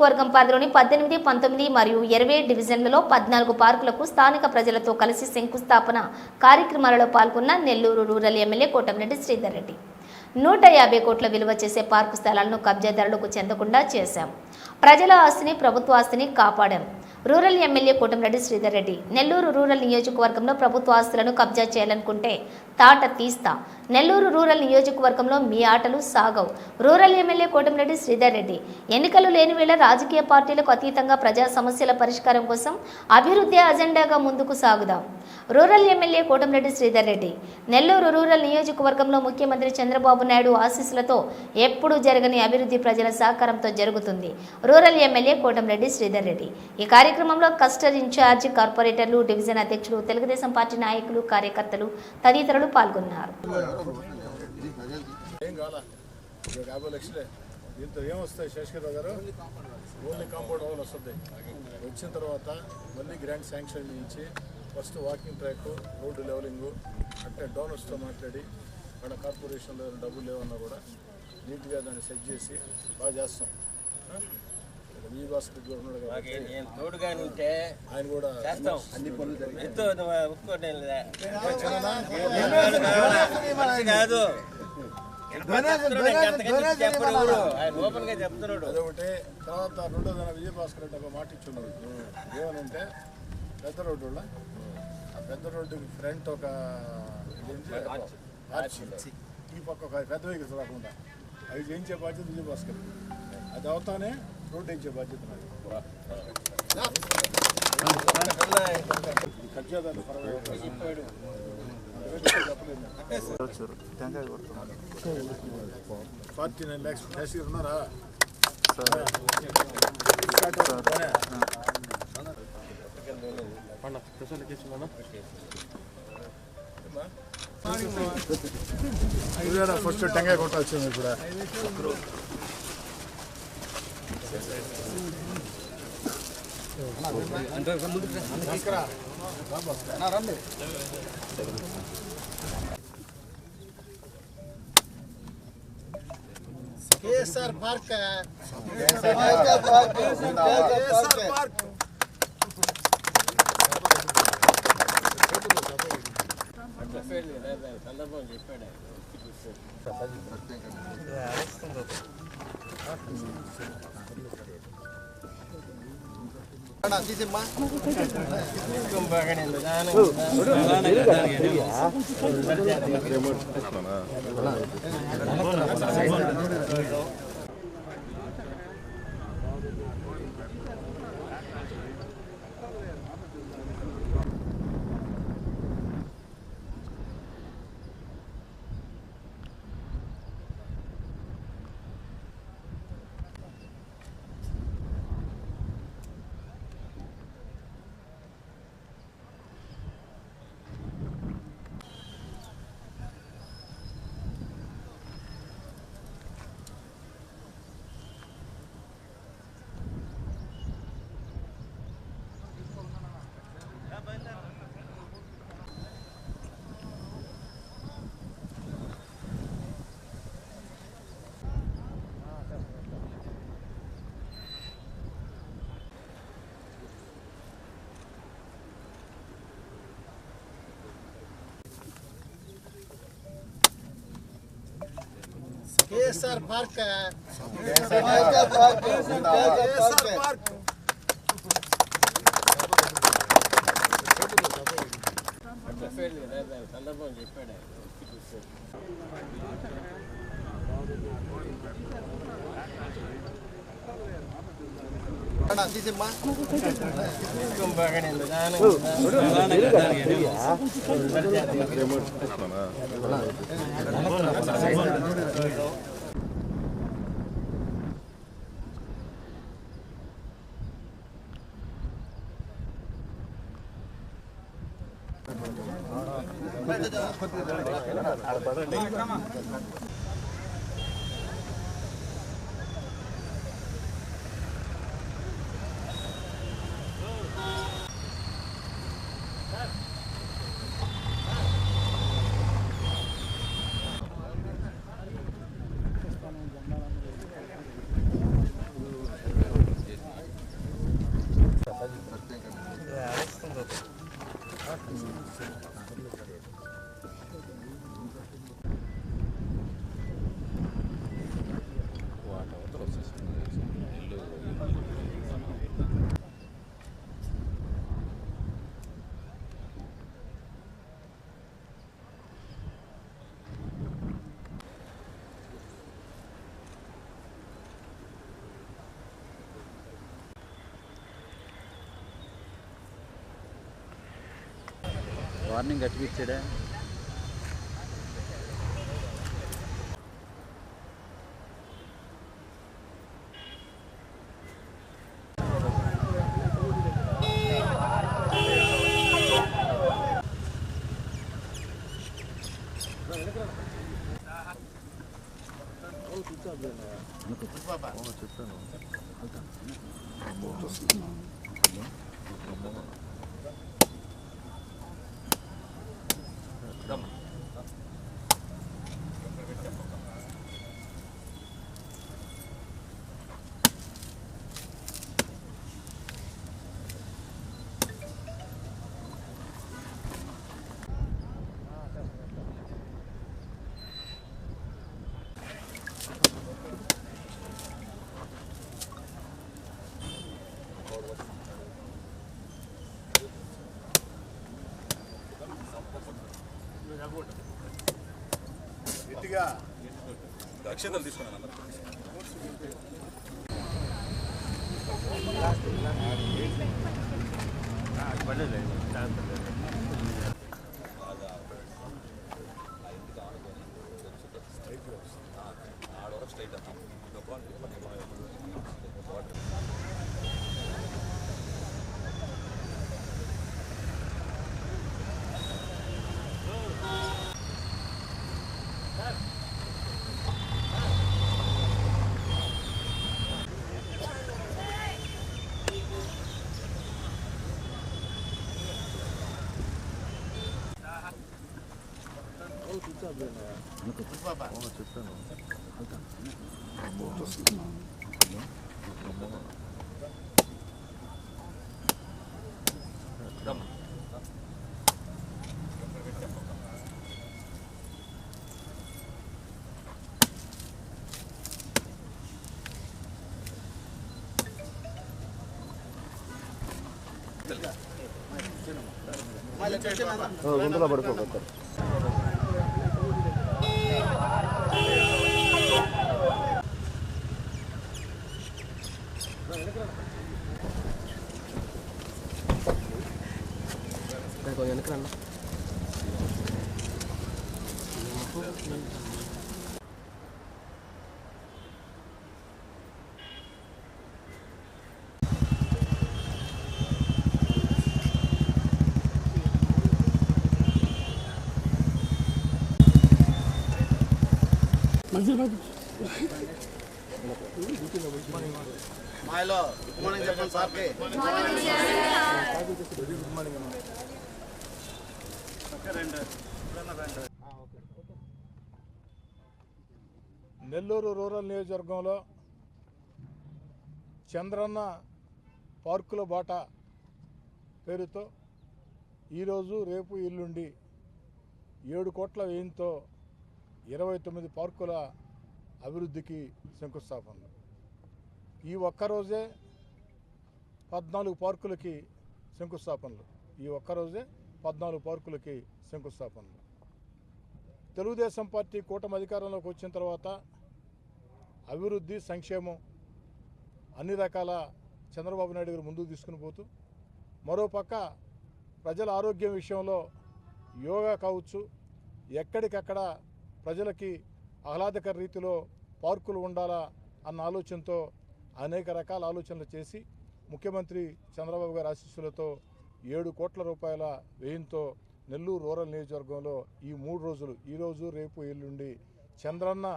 నియోజకవర్గం పరిధిలోని 18, 19 మరియు 20 డివిజన్లలో 14 పార్కులకు స్థానిక ప్రజలతో కలిసి శంకుస్థాపన కార్యక్రమాలలో పాల్గొన్న నెల్లూరు రూరల్ ఎమ్మెల్యే కోటమిరెడ్డి శ్రీధర్ రెడ్డి. 150 కోట్ల విలువ చేసే పార్కు స్థలాలను కబ్జాదారులకు చెందకుండా చేశాం. ప్రజల ఆస్తిని, ప్రభుత్వ ఆస్తిని కాపాడాం. Rural MLA Kotamreddy Sridhar Reddy. Nellore rural నియోజకవర్గంలో ప్రభుత్వ ఆస్తులను కబ్జా చేయాలనుకుంటే తాట తీస్తా. నెల్లూరు రూరల్ నియోజకవర్గంలో మీ ఆటలు సాగవు. Rural MLA Kotamreddy Sridhar Reddy. ఎన్నికలు లేని వేళ రాజకీయ పార్టీలకు అతీతంగా ప్రజా సమస్యల పరిష్కారం కోసం అభివృద్ధి అజెండాగా ముందుకు సాగుదాం. Rural MLA Kotamreddy Sridhar Reddy. Nellore rural నియోజకవర్గంలో ముఖ్యమంత్రి చంద్రబాబు నాయుడు ఆశీస్సులతో ఎప్పుడూ జరగని అభివృద్ధి ప్రజల సహకారంతో జరుగుతుంది. Rural MLA Kotamreddy Sridhar Reddy. ఈ కార్యక్రమంలో క్లస్టర్ ఇన్ఛార్జి, కార్పొరేటర్లు, డివిజన్ అధ్యక్షులు, తెలుగుదేశం పార్టీ నాయకులు, కార్యకర్తలు తదితరులు పాల్గొన్నారు. దీంతో ఏమొస్తాయి శేషగిరిరావు గారు? ఓన్లీ కాంపౌండ్ వాల్ వస్తుంది. వచ్చిన తర్వాత మళ్ళీ గ్రాండ్ శాంక్షన్ ఇచ్చి ఫస్ట్ వాకింగ్ ట్రాక్, రోడ్డు లెవెలింగు అంటే డోనర్స్తో మాట్లాడి మన కార్పొరేషన్లో డబ్బులు లేవన్నా కూడా నీట్గా దాన్ని సెట్ చేసి బాగా చేస్తాం. ఈ భాస్కర్ గారు ఉన్నాడు కాబట్టి ఆయన కూడా అన్ని పనులు అదొకటి. తర్వాత రెండోదైన విజయభాస్కర్ రెడ్డి ఒక మాట ఇచ్చున్నాడు. ఏమనంటే పెద్ద రోడ్డు ఆ పెద్ద రోడ్డుకి ఫ్రంట్ ఒక ఆర్చి, ఈ పక్క ఒక పెద్ద వెహికల్స్ రాకుండా అవి చేయించే బాధ్యత విజయభాస్కర్. అది అవుతానే రోడ్డు వేయించే బాధ్యత నాకు. కబ్జాదారులు $49 lakhs క్యాష్ ఉన్నారా? ఫస్ట్ టెంకాయ కొట్టాల్సింది కూడా. కేఎస్ఆర్ పార్క్ సందర్భం చెప్పాడు. కేఎస్ఆర్ పార్క్ సందర్భం చెప్పాడు. వార్నింగ్ గట్టిగా ఇచ్చాడా? చెప్తాను. అక్షంతలు తీసుకున్నాను. చెప్తాను. గుంతలో పడుకోబోతారు. కొంచెం వెనకరన్నా. మాయలో గుడ్ మార్నింగ్ చెప్పండి సార్కి. గుడ్ మార్నింగ్ అమ్మా. నెల్లూరు రూరల్ నియోజకవర్గంలో చంద్రన్న పార్కుల బాట పేరుతో ఈరోజు రేపు ఎల్లుండి 7 కోట్ల వ్యయంతో 29 పార్కుల అభివృద్ధికి శంకుస్థాపనలు. ఈ ఒక్కరోజే 14 పార్కులకి శంకుస్థాపనలు. తెలుగుదేశం పార్టీ కూటమి అధికారంలోకి వచ్చిన తర్వాత అభివృద్ధి సంక్షేమం అన్ని రకాల చంద్రబాబు నాయుడు గారు ముందుకు తీసుకుని పోతూ, మరోపక్క ప్రజల ఆరోగ్యం విషయంలో యోగా కావచ్చు, ఎక్కడికక్కడ ప్రజలకి ఆహ్లాదకర రీతిలో పార్కులు ఉండాలా అన్న ఆలోచనతో అనేక రకాల ఆలోచనలు చేసి ముఖ్యమంత్రి చంద్రబాబు గారి ఆశీస్సులతో 7 కోట్ల రూపాయల వ్యయంతో నెల్లూరు రూరల్ నియోజకవర్గంలో ఈ 3 రోజులు, ఈరోజు రేపు ఎల్లుండి చంద్రన్న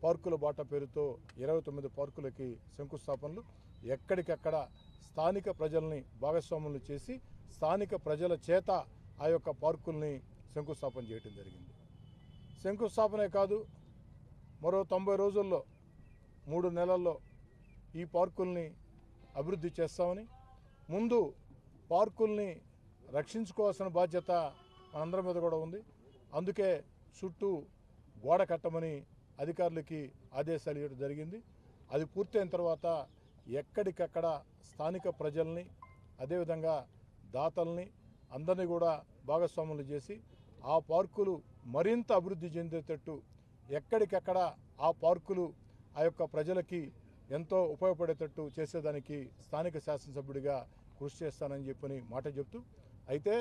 పార్కుల బాట పేరుతో 29 పార్కులకి శంకుస్థాపనలు. ఎక్కడికక్కడ స్థానిక ప్రజల్ని భాగస్వాములు చేసి స్థానిక ప్రజల చేత ఆ యొక్క పార్కుల్ని శంకుస్థాపన చేయడం జరిగింది. శంకుస్థాపనే కాదు, మరో 90 రోజుల్లో 3 నెలల్లో ఈ పార్కుల్ని అభివృద్ధి చేస్తామని, ముందు పార్కుల్ని రక్షించుకోవాల్సిన బాధ్యత మనందరి మీద కూడా ఉంది. అందుకే చుట్టూ గోడ కట్టమని అధికారులకి ఆదేశాలు ఇవ్వడం జరిగింది. అది పూర్తయిన తర్వాత ఎక్కడికక్కడ స్థానిక ప్రజల్ని, అదేవిధంగా దాతల్ని అందరినీ కూడా భాగస్వాములు చేసి ఆ పార్కులు మరింత అభివృద్ధి చెందేటట్టు, ఎక్కడికక్కడ ఆ పార్కులు ఆ యొక్క ప్రజలకి ఎంతో ఉపయోగపడేటట్టు చేసేదానికి స్థానిక శాసనసభ్యుడిగా కృషి చేస్తానని చెప్పని మాట చెప్తూ, అయితే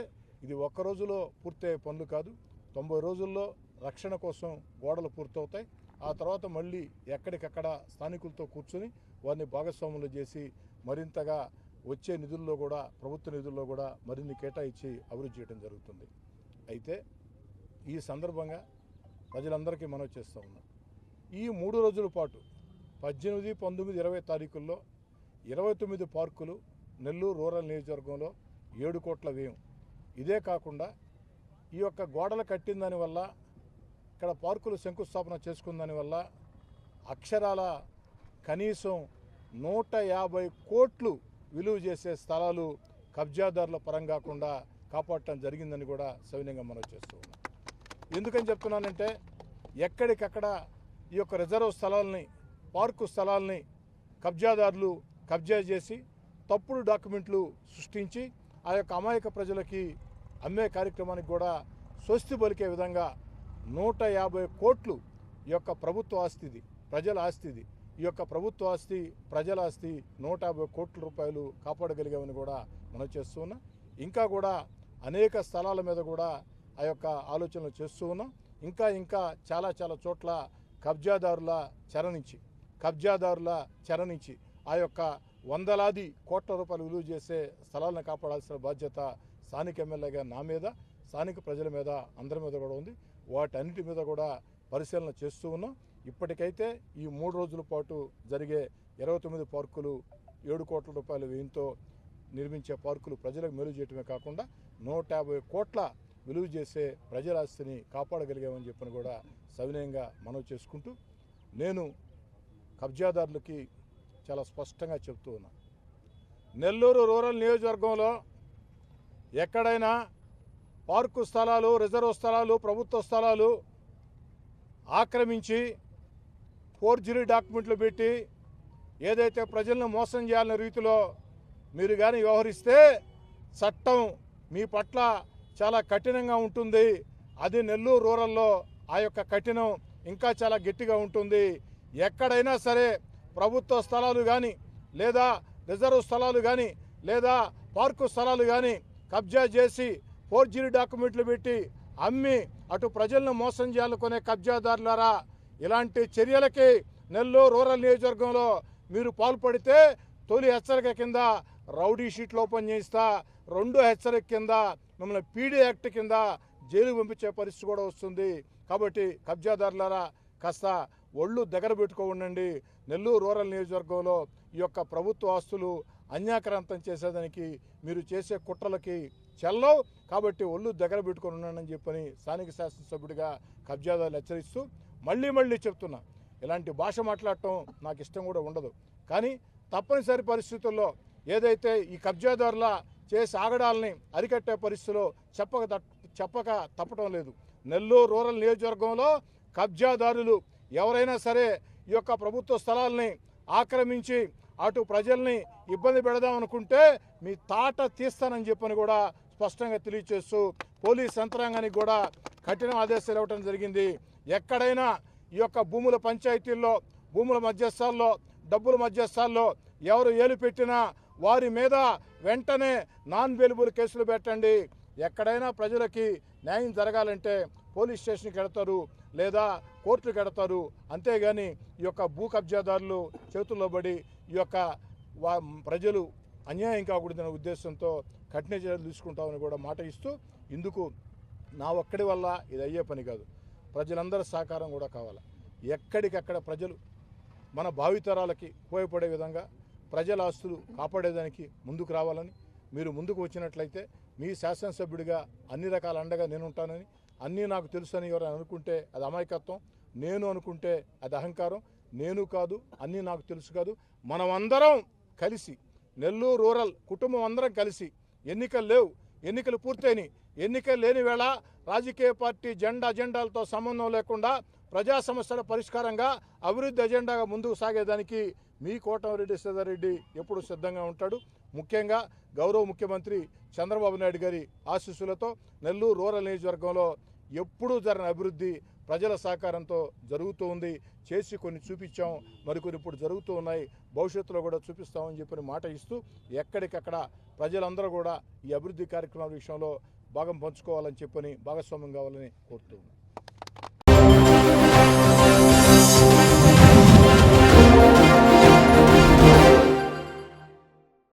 ఇది ఒక్క రోజులో పూర్తయ్యే పనులు కాదు. 90 రోజుల్లో రక్షణ కోసం గోడలు పూర్తవుతాయి. ఆ తర్వాత మళ్ళీ ఎక్కడికక్కడ స్థానికులతో కూర్చొని వారిని భాగస్వాములు చేసి మరింతగా వచ్చే నిధుల్లో కూడా, ప్రభుత్వ నిధుల్లో కూడా మరిన్ని కేటాయించి అభివృద్ధి చేయడం జరుగుతుంది. అయితే ఈ సందర్భంగా ప్రజలందరికీ మనవి చేస్తూ ఉన్నాం. ఈ 3 రోజుల పాటు 18, 19, 20 తారీఖుల్లో 29 పార్కులు నెల్లూరు రూరల్ నియోజకవర్గంలో 7 కోట్ల వ్యయం. ఇదే కాకుండా ఈ యొక్క గోడలు కట్టిన దానివల్ల, ఇక్కడ పార్కులు శంకుస్థాపన చేసుకున్న దానివల్ల అక్షరాల కనీసం 150 కోట్లు విలువ చేసే స్థలాలు కబ్జాదారుల పరం కాకుండా కాపాడటం జరిగిందని కూడా సవినయంగా మనం చేస్తూ ఉన్నాం. ఎందుకని చెప్తున్నానంటే ఎక్కడికక్కడ ఈ యొక్క రిజర్వ్ స్థలాలని, పార్కు స్థలాలని కబ్జాదారులు కబ్జా చేసి తప్పుడు డాక్యుమెంట్లు సృష్టించి ఆ యొక్క అమాయక ప్రజలకి అమ్మే కార్యక్రమానికి కూడా స్వస్తి పలికే విధంగా 150 కోట్లు ఈ యొక్క ప్రభుత్వ ఆస్తిది, ప్రజల ఆస్తిది. ఈ యొక్క ప్రభుత్వ ఆస్తి, ప్రజల ఆస్తి 150 కోట్ల రూపాయలు కాపాడగలిగామని కూడా మనం చేస్తూ ఉన్నాం. ఇంకా కూడా అనేక స్థలాల మీద కూడా ఆ యొక్క ఆలోచనలు చేస్తూ ఉన్నాం. ఇంకా చాలా చోట్ల కబ్జాదారుల చెర నుంచి ఆ యొక్క వందలాది కోట్ల రూపాయలు విలువ చేసే స్థలాలను కాపాడాల్సిన బాధ్యత స్థానిక ఎమ్మెల్యేగా నా మీద, స్థానిక ప్రజల మీద, అందరి మీద కూడా ఉంది. వాటన్నిటి మీద కూడా పరిశీలన చేస్తూ ఉన్నాం. ఇప్పటికైతే ఈ 3 రోజుల పాటు జరిగే 29 పార్కులు 7 కోట్ల రూపాయల వ్యయంతో నిర్మించే పార్కులు ప్రజలకు మేలు చేయటమే కాకుండా 150 కోట్ల విలువ చేసే ప్రజల ఆస్తిని కాపాడగలిగామని చెప్పని కూడా సవినయంగా మనవి చేసుకుంటూ, నేను కబ్జాదారులకి చాలా స్పష్టంగా చెప్తూ ఉన్నా, నెల్లూరు రూరల్ నియోజకవర్గంలో ఎక్కడైనా పార్కు స్థలాలు, రిజర్వ్ స్థలాలు, ప్రభుత్వ స్థలాలు ఆక్రమించి ఫోర్జరీ డాక్యుమెంట్లు పెట్టి ఏదైతే ప్రజలను మోసం చేయాలనే రీతిలో మీరు కానీ వ్యవహరిస్తే చట్టం మీ పట్ల చాలా కఠినంగా ఉంటుంది. అది నెల్లూరు రూరల్లో ఆ యొక్క కఠినం ఇంకా చాలా గట్టిగా ఉంటుంది. ఎక్కడైనా సరే ప్రభుత్వ స్థలాలు కానీ, లేదా రిజర్వ్ స్థలాలు కానీ, లేదా పార్కు స్థలాలు కానీ కబ్జా చేసి ఫోర్జరీ డాక్యుమెంట్లు పెట్టి అమ్మి అటు ప్రజలను మోసం చేయాలనుకునే కబ్జాదారులారా, ఇలాంటి చర్యలకి నెల్లూరు రూరల్ నియోజకవర్గంలో మీరు పాల్పడితే తొలి హెచ్చరిక కింద రౌడీ షీట్లు ఓపెన్ చేయిస్తా, 2వ హెచ్చరిక కింద మిమ్మల్ని పీడీ యాక్ట్ కింద జైలు పంపించే పరిస్థితి కూడా వస్తుంది. కాబట్టి కబ్జాదారులారా కాస్త ఒళ్ళు దగ్గర పెట్టుకో ఉండండి. నెల్లూరు రూరల్ నియోజకవర్గంలో ఈ యొక్క ప్రభుత్వ ఆస్తులు అన్యాక్రాంతం చేసేదానికి మీరు చేసే కుట్రలకి చెల్లవు. కాబట్టి ఒళ్ళు దగ్గర పెట్టుకొని ఉన్నానని చెప్పని స్థానిక శాసనసభ్యుడిగా కబ్జాదారులు హెచ్చరిస్తూ మళ్ళీ చెప్తున్నా, ఇలాంటి భాష మాట్లాడటం నాకు ఇష్టం కూడా ఉండదు. కానీ తప్పనిసరి పరిస్థితుల్లో ఏదైతే ఈ కబ్జాదారుల చేసే ఆగడాలని అరికట్టే పరిస్థితిలో చెప్పక తప్పటం లేదు. నెల్లూరు రూరల్ నియోజకవర్గంలో కబ్జాదారులు ఎవరైనా సరే ఈ యొక్క ప్రభుత్వ స్థలాల్ని ఆక్రమించి అటు ప్రజల్ని ఇబ్బంది పెడదామనుకుంటే మీ తాట తీస్తానని చెప్పని కూడా స్పష్టంగా తెలియజేస్తూ పోలీస్ యంత్రాంగానికి కూడా కఠిన ఆదేశాలు ఇవ్వడం జరిగింది. ఎక్కడైనా ఈ యొక్క భూముల పంచాయతీల్లో, భూముల మధ్యస్థాల్లో, డబ్బుల మధ్యస్థాల్లో ఎవరు ఏలు పెట్టినా వారి మీద వెంటనే నాన్ అవైలబుల్ కేసులు పెట్టండి. ఎక్కడైనా ప్రజలకి న్యాయం జరగాలంటే పోలీస్ స్టేషన్కి వెడతారు, లేదా కోర్టుకు వెడతారు. అంతేగాని ఈ యొక్క భూ కబ్జాదారులు చేతుల్లో పడి ఈ యొక్క ప్రజలు అన్యాయం కాకూడదనే ఉద్దేశంతో కఠిన చర్యలు తీసుకుంటామని కూడా మాట ఇస్తూ, ఇందుకు నా ఒక్కడి వల్ల ఇది అయ్యే పని కాదు, ప్రజలందరి సహకారం కూడా కావాలి. ఎక్కడికక్కడ ప్రజలు మన భావితరాలకి ఉపయోగపడే విధంగా ప్రజల ఆస్తులు కాపాడేదానికి ముందుకు రావాలని, మీరు ముందుకు వచ్చినట్లయితే మీ శాసనసభ్యుడిగా అన్ని రకాల అండగా నేను ఉంటానని, అన్నీ నాకు తెలుసని ఎవరైనా అనుకుంటే అది అమాయకత్వం, నేను అనుకుంటే అది అహంకారం. నేను కాదు, అన్నీ నాకు తెలుసు కాదు, మనమందరం కలిసి నెల్లూరు రూరల్ కుటుంబం అందరం కలిసి, ఎన్నికలు లేవు, ఎన్నికలు పూర్తయినాయి, ఎన్నికలు లేని వేళ రాజకీయ పార్టీ అజెండాలతో సంబంధం లేకుండా ప్రజా సమస్యల పరిష్కారంగా అభివృద్ధి అజెండాగా ముందుకు సాగేదానికి మీ కోటమిరెడ్డి శ్రీధర్రెడ్డి ఎప్పుడు సిద్ధంగా ఉంటాడు. ముఖ్యంగా గౌరవ ముఖ్యమంత్రి చంద్రబాబు నాయుడు గారి ఆశీస్సులతో నెల్లూరు రూరల్ నియోజకవర్గంలో ఎప్పుడూ జరిగిన అభివృద్ధి ప్రజల సహకారంతో జరుగుతూ ఉంది. చేసి కొన్ని చూపించాం, మరికొన్ని ఇప్పుడు జరుగుతూ ఉన్నాయి, భవిష్యత్తులో కూడా చూపిస్తామని చెప్పిన మాట ఇస్తూ, ఎక్కడికక్కడ ప్రజలందరూ కూడా ఈ అభివృద్ధి కార్యక్రమాల విషయంలో భాగం పంచుకోవాలని చెప్పని భాగస్వామ్యం కావాలని కోరుతూ ఉన్నాను.